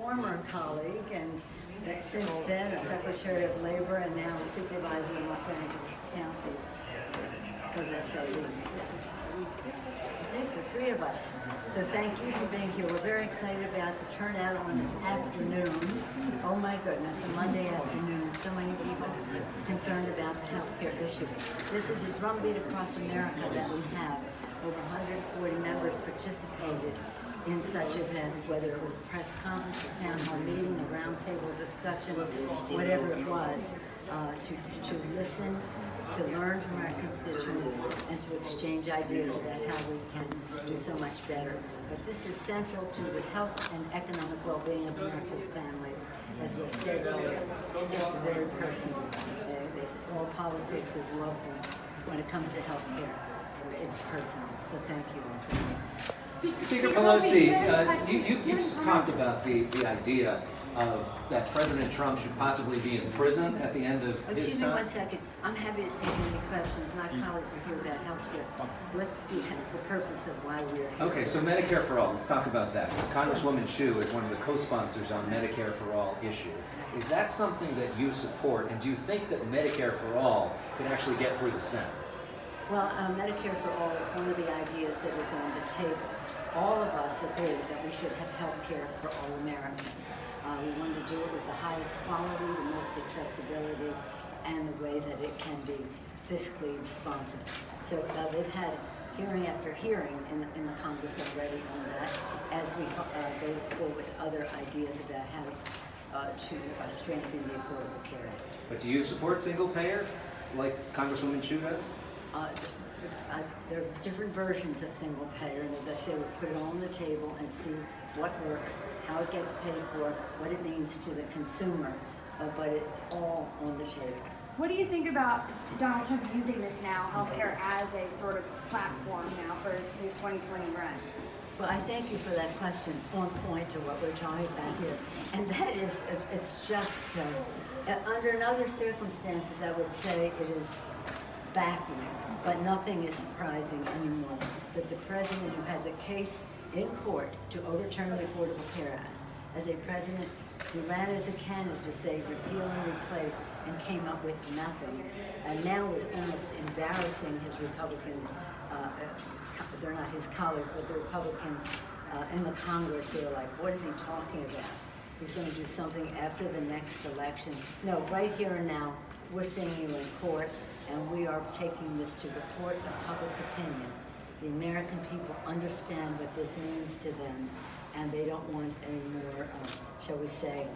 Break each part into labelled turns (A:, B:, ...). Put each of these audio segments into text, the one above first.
A: former colleague, and since then a Secretary of Labor and now a supervisor in Los Angeles County, for the least. The three of us. So thank you for being here. We're very excited about the turnout on the afternoon. Oh my goodness, a Monday afternoon. So many people concerned about the healthcare issue. This is a drumbeat across America that we have. Over 140 members participated in such events, whether it was a press conference, a town hall meeting, a roundtable discussion, whatever it was, to listen, to learn from our constituents, and to exchange ideas about how we can do so much better. But this is central to the health and economic well-being of America's families. As was said earlier, it's very personal. All politics is local. When it comes to health care, it's personal. So thank you.
B: Speaker Pelosi, you've talked about the idea of that President Trump should possibly be in prison at the end of his time.
A: Excuse me 1 second. I'm happy to take any questions. My colleagues are here about health care. Let's do the purpose of why we're here.
B: Okay, so Medicare for All, let's talk about that. Congresswoman Chu is one of the co-sponsors on Medicare for All issue. Is that something that you support, and do you think that Medicare for All could actually get through the Senate?
A: Well, Medicare for All is one of the ideas that is on the table. All of us agree that we should have health care for all Americans. We want to do it with the highest quality, the most accessibility, and the way that it can be fiscally responsible. So they've had hearing after hearing in the Congress already on that, as we go forward with other ideas about how to strengthen the Affordable Care Act.
B: But do you support single payer, like Congresswoman Chu does?
A: There are different versions of single payer, and as I say, we'll put it all on the table and see what works, how it gets paid for, what it means to the consumer, but it's all on the table.
C: What do you think about Donald Trump using this now, healthcare, as a sort of platform now for his 2020 run?
A: Well, I thank you for that question, on point to what we're talking about here. And that is, it's just, under other circumstances, I would say it is baffling, but nothing is surprising anymore that the president who has a case in court to overturn the Affordable Care Act, as a president who ran as a candidate to say repeal and replace and came up with nothing, and now is almost embarrassing his Republican, they're not his colleagues, but the Republicans in the Congress who are like, what is he talking about? He's going to do something after the next election. No, right here and now, we're seeing you in court, and we are taking this to the court of public opinion. The American people understand what this means to them, and they don't want any more, shall we say,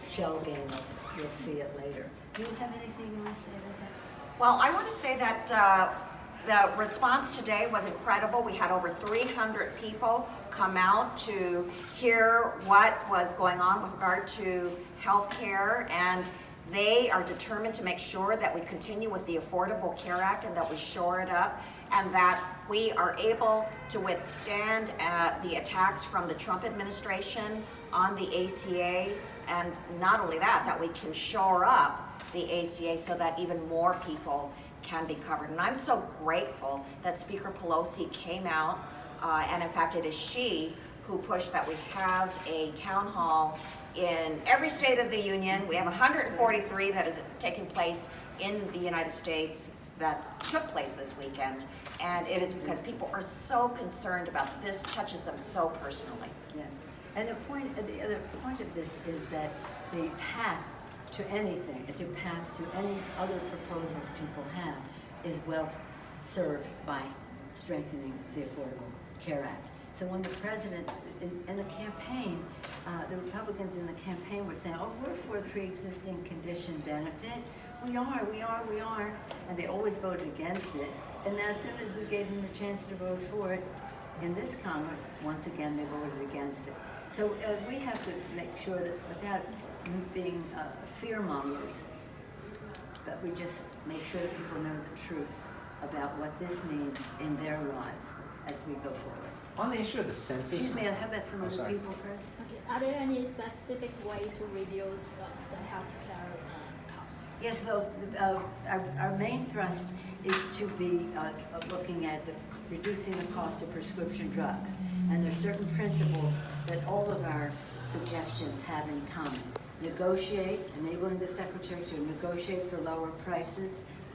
A: shell game. You'll see it later. Do you have anything you want to say about that?
D: Well, I want to say that the response today was incredible. We had over 300 people come out to hear what was going on with regard to health care, and they are determined to make sure that we continue with the Affordable Care Act and that we shore it up, and that we are able to withstand the attacks from the Trump administration on the ACA, and not only that, that we can shore up the ACA so that even more people can be covered. And I'm so grateful that Speaker Pelosi came out, and in fact it is she who pushed that we have a town hall in every state of the union. We have 143 that is taking place in the United States that took place this weekend, and it is because people are so concerned about this, touches them so personally.
A: Yes, and the other point of this is that the path to anything, the path to any other proposals people have, is well served by strengthening the Affordable Care Act. So when the president, in the campaign, the Republicans in the campaign were saying, oh, we're for pre-existing condition benefit. We are, and they always voted against it. And as soon as we gave them the chance to vote for it in this Congress, once again, they voted against it. So we have to make sure that without being fear-mongers, that we just make sure that people know the truth about what this means in their lives as we go forward.
B: On the issue of the census...
A: Excuse me, how about some other people first?
E: Okay. Are there any specific way to reduce the health care costs?
A: Yes, well, our main thrust is to be looking at reducing the cost of prescription drugs. And there's certain principles that all of our suggestions have in common. Negotiate, enabling the Secretary to negotiate for lower prices,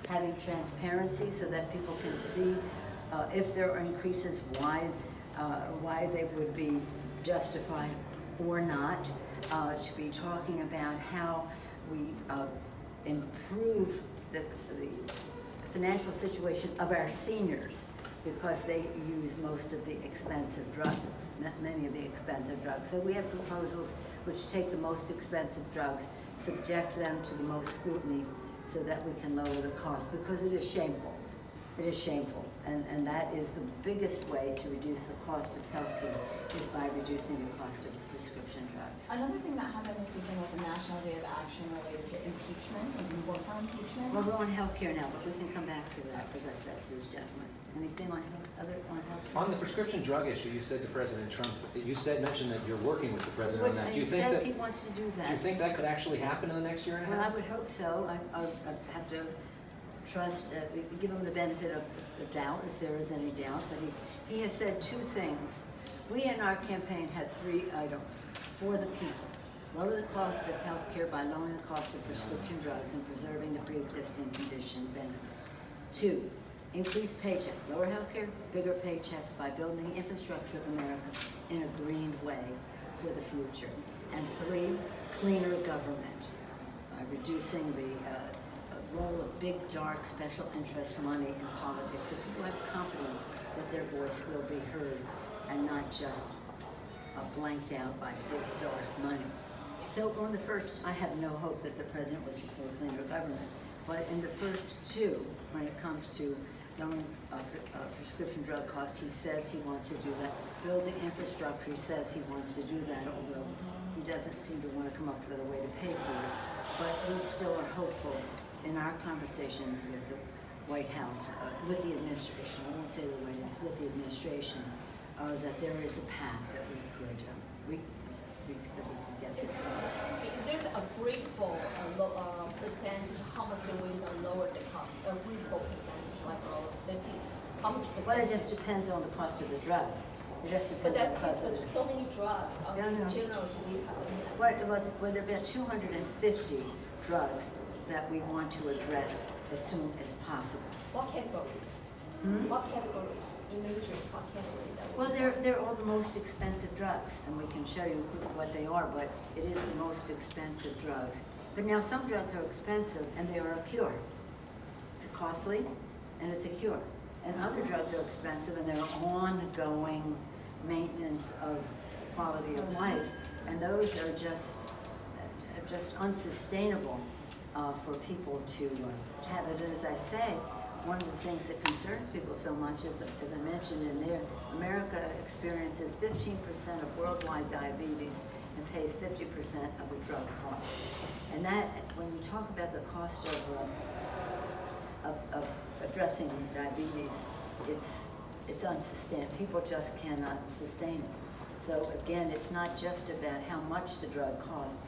A: having transparency so that people can see if there are increases, why they would be justified or not, to be talking about how we improve the financial situation of our seniors, because they use most of the expensive drugs, many of the expensive drugs. So we have proposals which take the most expensive drugs, subject them to the most scrutiny so that we can lower the cost, because it is shameful. It is shameful. And that is the biggest way to reduce the cost of healthcare, is by reducing the cost of prescription drugs.
F: Another thing that happened this weekend was a national day of action related to impeachment and some work on impeachment.
A: Well, we're on healthcare now, but we can come back to that, as I said to this gentleman. Anything on healthcare?
B: On the prescription drug issue, you said to President Trump, mentioned that you're working with the president on that.
A: He says he wants to do that.
B: Do you think that could actually happen in the next year and a half?
A: Well, I would hope so. I have to trust, give him the benefit of the doubt, if there is any doubt, but he has said two things. We in our campaign had three items for the people. Lower the cost of health care by lowering the cost of prescription drugs and preserving the pre-existing condition benefit. 2, increase paycheck, lower health care, bigger paychecks by building the infrastructure of America in a green way for the future. And 3, cleaner government by reducing the role of big, dark, special interest money in politics, so people have confidence that their voice will be heard and not just blanked out by big, dark money. So on the first, I have no hope that the president will support cleaner government. But in the first two, when it comes to lowering prescription drug costs, he says he wants to do that. Building infrastructure, he says he wants to do that, although he doesn't seem to want to come up with a way to pay for it. But we still are hopeful in our conversations with the White House, with the administration, I won't say the White House, with the administration, that there is a path that we could get this done.
E: Excuse me, is there a breakable percentage? How much are we going to lower the cost? A breakable percentage, like 50? How much percentage?
A: Well, it just depends on the cost of the drug. It just
E: But
A: depends on
E: that
A: the cost of the
E: so many drugs. In general, do we have?
A: Well, there have been 250 drugs that we want to address as soon as possible.
E: What category? What category? In major, what category?
A: Well, they're all the most expensive drugs, and we can show you what they are, but it is the most expensive drugs. But now some drugs are expensive, and they are a cure. It's costly, and it's a cure. And other drugs are expensive, and they're ongoing maintenance of quality of life, and those are just unsustainable for people to have it. And as I say, one of the things that concerns people so much is, as I mentioned in there, America experiences 15% of worldwide diabetes and pays 50% of the drug cost. And that, when you talk about the cost of addressing diabetes, it's unsustainable. People just cannot sustain it. So again, it's not just about how much the drug costs.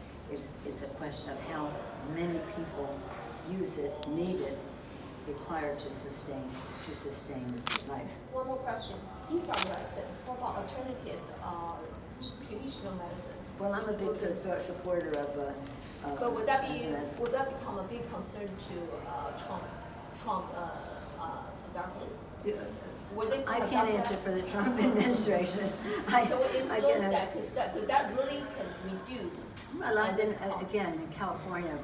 A: It's a question of how many people use it, need it, required to sustain life.
E: One more question. These are arrested. What about alternative traditional medicine?
A: Well, I'm a big supporter of.
E: But would that become a big concern to Trump government?
A: I can't answer for the Trump administration.
E: Can we influence that? Because that really can reduce.
A: Well, I've been, again, in California,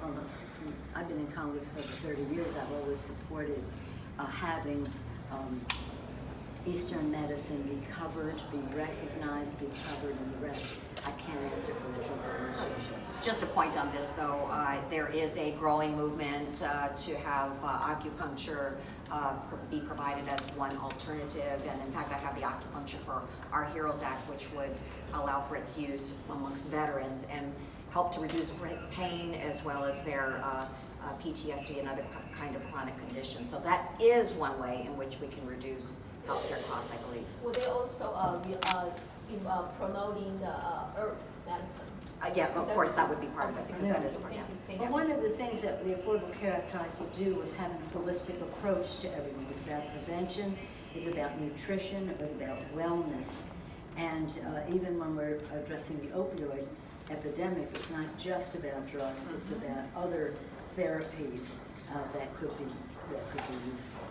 A: I've been in Congress for 30 years. I've always supported having Eastern medicine be covered, be recognized, be covered in the rest. I can't answer for the Trump administration.
D: Just a point on this, though, there is a growing movement to have acupuncture be provided as one alternative, and in fact I have the Acupuncture for Our Heroes Act, which would allow for its use amongst veterans and help to reduce pain as well as their PTSD and other kind of chronic conditions. So that is one way in which we can reduce healthcare costs, I believe.
E: Will they also be promoting the herb medicine?
D: Yeah, of course that would be part of it, because that is part of it.
E: Thank
A: Well,
E: you.
A: one of the things that the Affordable Care Act tried to do was have a holistic approach to everything. It was about prevention, it's about nutrition, it was about wellness. And even when we're addressing the opioid epidemic, it's not just about drugs, it's about other therapies that could be useful.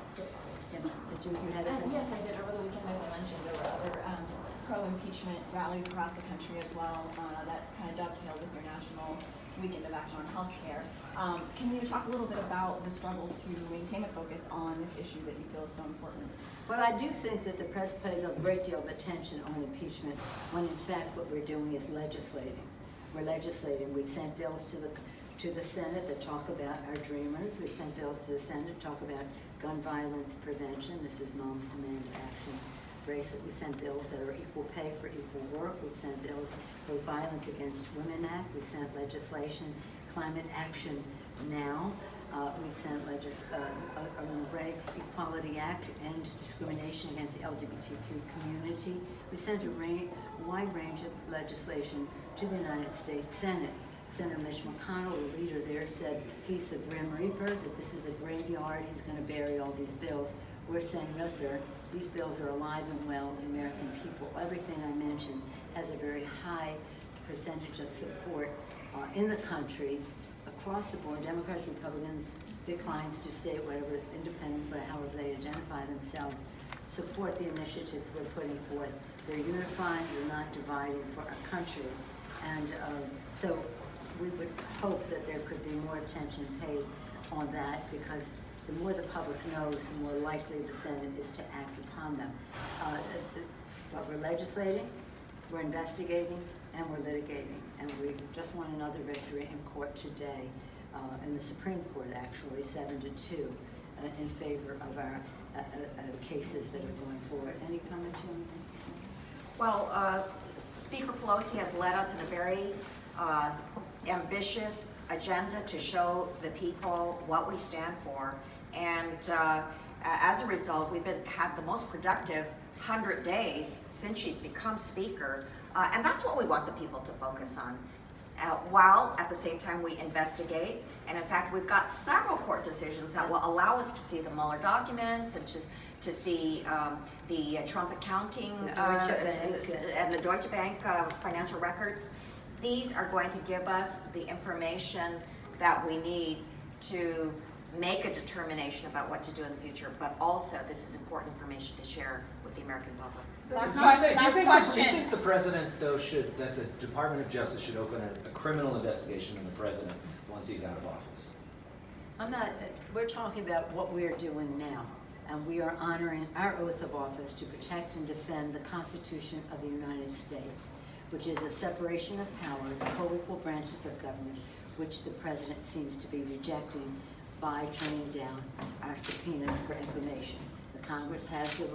A: Yeah, did you have it?
F: Yes, I did. Over the weekend, as I mentioned, there were other pro-impeachment rallies across the country as well that kind of dovetailed with your National Weekend of Action on Healthcare. Can you talk a little bit about the struggle to maintain a focus on this issue that you feel is so important?
A: Well, I do think that the press pays a great deal of attention on impeachment when in fact what we're doing is legislating. We're legislating. We've sent bills to the Senate that talk about our dreamers. We've sent bills to the Senate that talk about gun violence prevention. This is Mom's Demand Action. We sent bills that are equal pay for equal work. We've sent bills for Violence Against Women Act. We sent legislation, Climate Action Now. We sent Equality Act and discrimination against the LGBTQ community. We sent a wide range of legislation to the United States Senate. Senator Mitch McConnell, the leader there, said he's the Grim Reaper, that this is a graveyard, he's going to bury all these bills. We're saying, no, sir, these bills are alive and well in American people. Everything I mentioned has a very high percentage of support in the country, across the board. Democrats, Republicans, declines to state whatever, independents, however they identify themselves, support the initiatives we're putting forth. They're unifying, they're not dividing for our country. And so we would hope that there could be more attention paid on that, because the more the public knows, the more likely the Senate is to act upon them. But we're legislating, we're investigating, and we're litigating. And we just won another victory in court today, in the Supreme Court actually, 7-2, in favor of our cases that are going forward. Any comments on that?
D: Well, Speaker Pelosi has led us in a very ambitious agenda to show the people what we stand for. And as a result, we've had the most productive 100 days since she's become Speaker. And that's what we want the people to focus on. While at the same time we investigate. And in fact, we've got several court decisions that will allow us to see the Mueller documents and to see the Trump accounting and the Deutsche Bank financial records. These are going to give us the information that we need to make a determination about what to do in the future, but also this is important information to share with the American public.
B: Do you think the president, though, that the Department of Justice should open a criminal investigation on the president once he's out of office?
A: We're talking about what we're doing now, and we are honoring our oath of office to protect and defend the Constitution of the United States, which is a separation of powers, co-equal branches of government, which the president seems to be rejecting by turning down our subpoenas for information. The Congress has the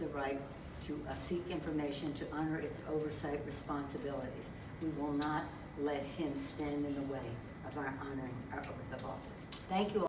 A: right to seek information to honor its oversight responsibilities. We will not let him stand in the way of our honoring our oath of office. Thank you all.